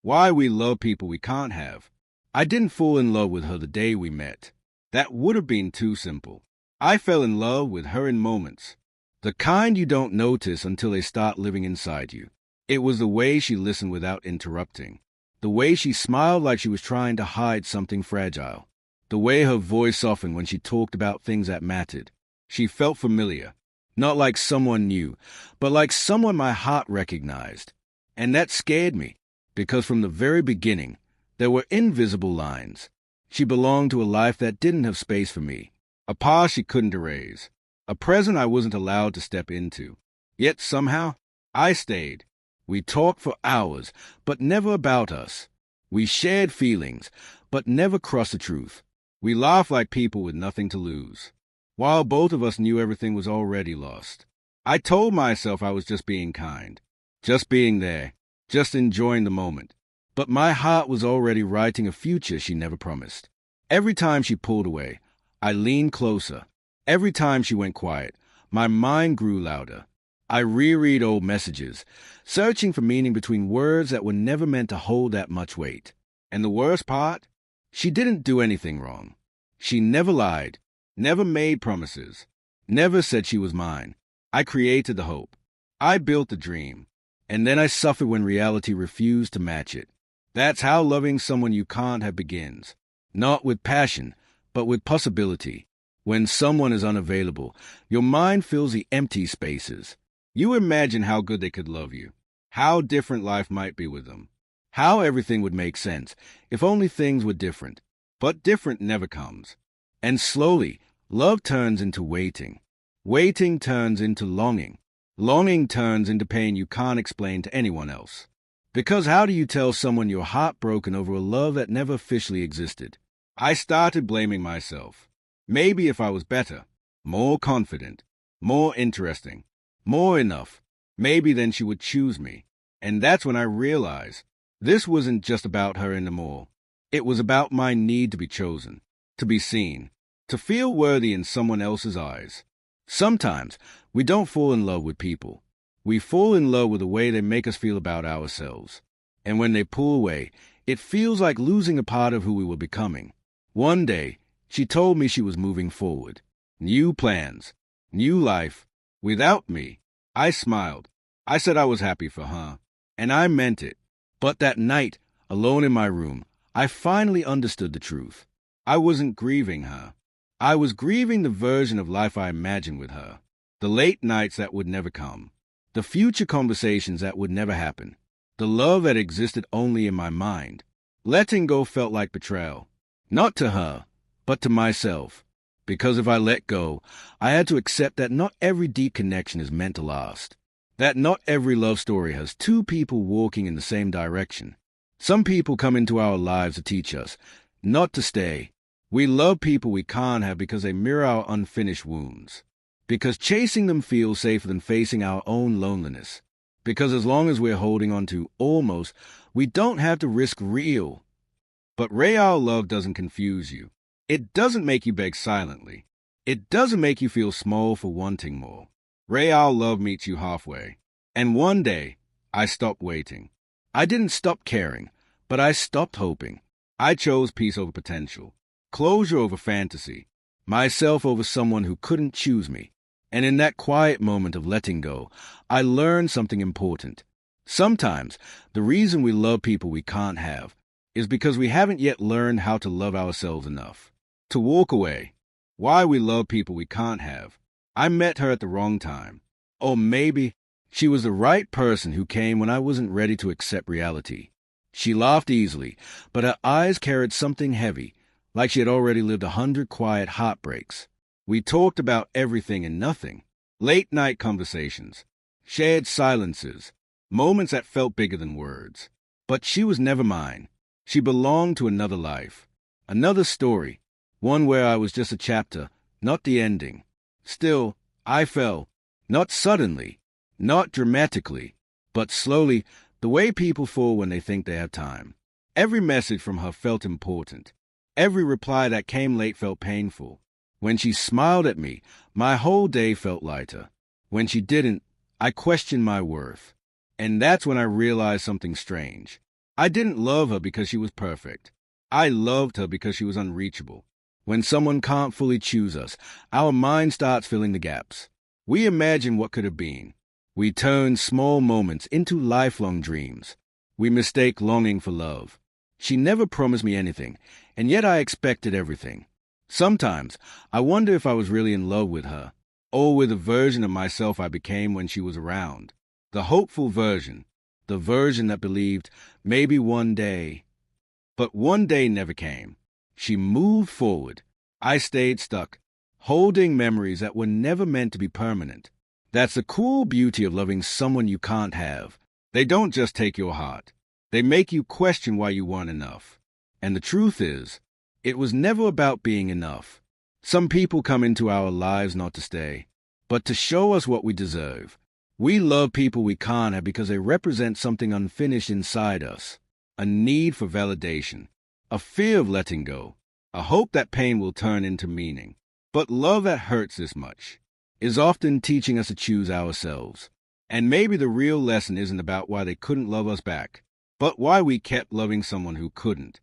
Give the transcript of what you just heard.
Why we love people we can't have. I didn't fall in love with her the day we met. That would have been too simple. I fell in love with her in moments. The kind you don't notice until they start living inside you. It was the way she listened without interrupting. The way she smiled like she was trying to hide something fragile. The way her voice softened when she talked about things that mattered. She felt familiar. Not like someone new, but like someone my heart recognized. And that scared me, because from the very beginning, there were invisible lines. She belonged to a life that didn't have space for me, a past she couldn't erase, a present I wasn't allowed to step into. Yet somehow, I stayed. We talked for hours, but never about us. We shared feelings, but never crossed the truth. We laughed like people with nothing to lose, while both of us knew everything was already lost. I told myself I was just being kind, just being there, just enjoying the moment. But my heart was already writing a future she never promised. Every time she pulled away, I leaned closer. Every time she went quiet, my mind grew louder. I reread old messages, searching for meaning between words that were never meant to hold that much weight. And the worst part? She didn't do anything wrong. She never lied, never made promises, never said she was mine. I created the hope. I built the dream. And then I suffered when reality refused to match it. That's how loving someone you can't have begins. Not with passion, but with possibility. When someone is unavailable, your mind fills the empty spaces. You imagine how good they could love you, how different life might be with them, how everything would make sense if only things were different. But different never comes. And slowly, love turns into waiting. Waiting turns into longing. Longing turns into pain you can't explain to anyone else. Because how do you tell someone you're heartbroken over a love that never officially existed? I started blaming myself. Maybe if I was better, more confident, more interesting, more enough, maybe then she would choose me. And that's when I realized this wasn't just about her anymore. It was about my need to be chosen, to be seen, to feel worthy in someone else's eyes. Sometimes we don't fall in love with people. We fall in love with the way they make us feel about ourselves. And when they pull away, it feels like losing a part of who we were becoming. One day, she told me she was moving forward. New plans, new life, without me. I smiled. I said I was happy for her. And I meant it. But that night, alone in my room, I finally understood the truth. I wasn't grieving her. I was grieving the version of life I imagined with her. The late nights that would never come. The future conversations that would never happen. The love that existed only in my mind. Letting go felt like betrayal. Not to her, but to myself. Because if I let go, I had to accept that not every deep connection is meant to last. That not every love story has two people walking in the same direction. Some people come into our lives to teach us, not to stay. We love people we can't have because they mirror our unfinished wounds. Because chasing them feels safer than facing our own loneliness. Because as long as we're holding on to almost, we don't have to risk real. But real love doesn't confuse you. It doesn't make you beg silently. It doesn't make you feel small for wanting more. Real love meets you halfway. And one day, I stopped waiting. I didn't stop caring, but I stopped hoping. I chose peace over potential, closure over fantasy, myself over someone who couldn't choose me. And in that quiet moment of letting go, I learned something important. Sometimes, the reason we love people we can't have is because we haven't yet learned how to love ourselves enough. To walk away. Why we love people we can't have. I met her at the wrong time. Or maybe she was the right person who came when I wasn't ready to accept reality. She laughed easily, but her eyes carried something heavy, like she had already lived 100 quiet heartbreaks. We talked about everything and nothing. Late-night conversations, shared silences, moments that felt bigger than words. But she was never mine. She belonged to another life, another story, one where I was just a chapter, not the ending. Still, I fell, not suddenly, not dramatically, but slowly, the way people fall when they think they have time. Every message from her felt important. Every reply that came late felt painful. When she smiled at me, my whole day felt lighter. When she didn't, I questioned my worth. And that's when I realized something strange. I didn't love her because she was perfect. I loved her because she was unreachable. When someone can't fully choose us, our mind starts filling the gaps. We imagine what could have been. We turn small moments into lifelong dreams. We mistake longing for love. She never promised me anything, and yet I expected everything. Sometimes I wonder if I was really in love with her, or with the version of myself I became when she was around. The hopeful version, the version that believed maybe one day. But one day never came. She moved forward. I stayed stuck, holding memories that were never meant to be permanent. That's the cool beauty of loving someone you can't have. They don't just take your heart. They make you question why you weren't enough. And the truth is, it was never about being enough. Some people come into our lives not to stay, but to show us what we deserve. We love people we can't have because they represent something unfinished inside us. A need for validation, a fear of letting go, a hope that pain will turn into meaning. But love that hurts this much is often teaching us to choose ourselves. And maybe the real lesson isn't about why they couldn't love us back, but why we kept loving someone who couldn't.